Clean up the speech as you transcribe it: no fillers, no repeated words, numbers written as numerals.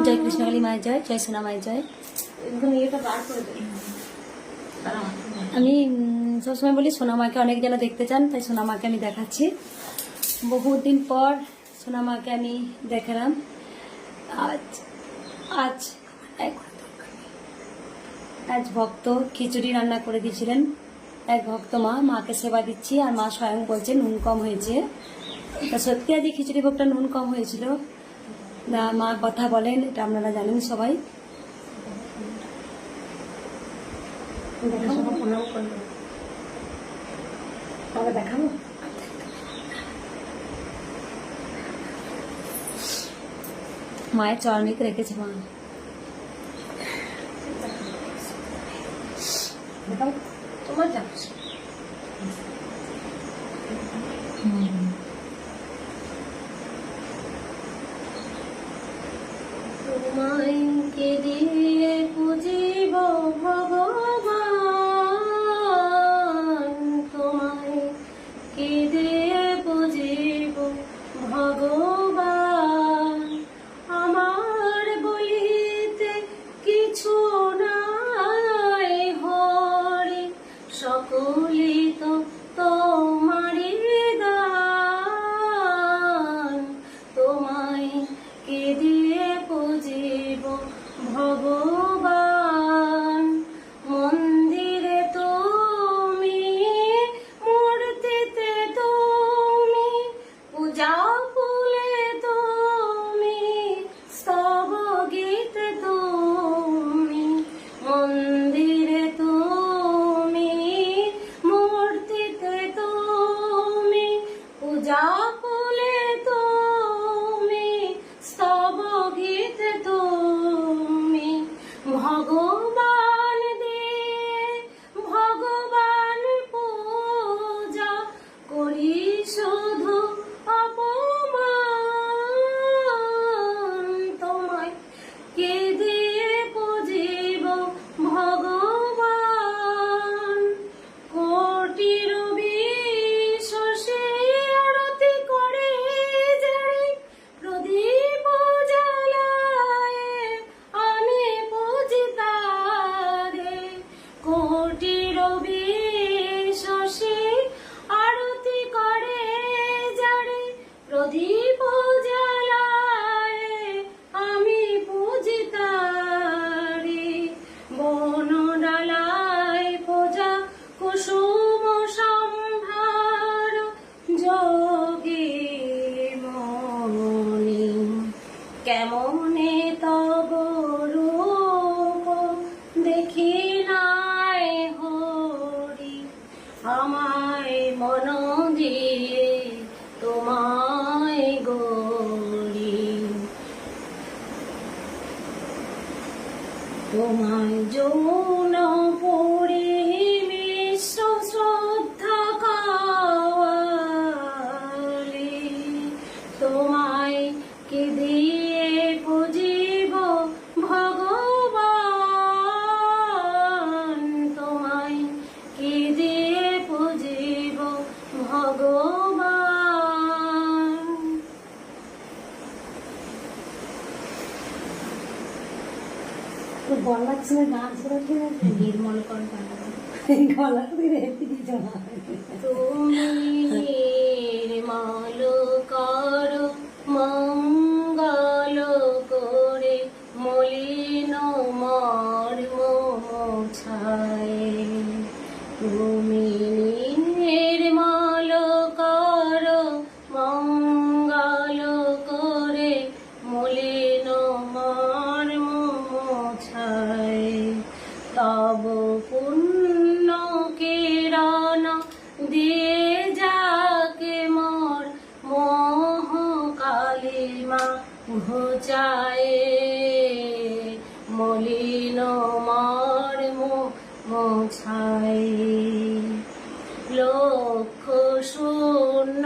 জয় কৃষ্ণকালী মায়ের জয়, জয় সোনা মায়ের জয়। আমি সবসময় বলি সোনা মাকে অনেক যেন দেখতে চান, তাই সোনা মাকে আমি দেখাচ্ছি। বহুদিন পর সোনা মাকে আমি দেখালাম। আজ ভক্ত খিচুড়ি রান্না করে দিয়েছিলেন। এক ভক্ত মাকে সেবা দিচ্ছি, আর মা স্বয়ং বলছে নুন কম হয়েছে। তা সত্যি আজ খিচুড়ি ভোগটা নুন কম হয়েছিল না, মা কথা বলেন, এটা আপনারা জানেন সবাই। দেখাবো মায়ের চরণিতে রেখেছে মা। তোমার যাচ্ছে তোমাকে দিয়ে পুজিব ভগবান, তোমাকে দিয়ে পুজিব ভগবান। আমার বলিতে কিছু নাই হরে, সকলে তো তোমারই দান। তোমায় কে দিয়ে পুজিব ভগবান। মন্দিরে তুমি, মূর্তিতে তুমি, পূজা ফুলে তুমি, স্তব গীতে তুমি। মন্দিরে তুমি, মূর্তিতে তুমি, পূজা ফুলে তুমি, স্তব গীতে তুমি। ভগবান দিয়ে ভগবান পূজা করি শুধু অপমান। তোমায় কে দিয়ে পুজিব ভগবান। কোটির বিশ্বসে আরতি করে যারে, প্রদীপ জ্বালায় আমি পুজি তারে। কোটির বিশ্বসে আরতি করে যারে, প্রদীপ জ্বালায় আমি পুজি তারে। বনডালায় পূজা কুসুম সম্ভার, যোগী মনি কেমনে তব রূপ দেখি নাই হরি। আমায় মন দিয়ে তোমায় গরি, তোমায় যৌন পড়ে মিশ্র শ্রদ্ধা কাওয়ালি। তোমায় কে দিয়ে পুজিব ভগবান। তোমায় কে দিয়ে পুজিব ভগবান। গলার সময় গান শোনাচ্ছি না, নির্মল কর গলা রেখে দিয়েছ। তুমি নির্মল কর মঙ্গল করে, মলিন মর্ম মোছায়। তুমি নির্মল কর মঙ্গল করে, মলিন মর্ম মোছায়। তব পুণ্য কিরণ দিয়ে যাকে মোর মোহ কালিমা ঘুচায়। মলিন মর্ম মোছায়। লক্ষ শূন্য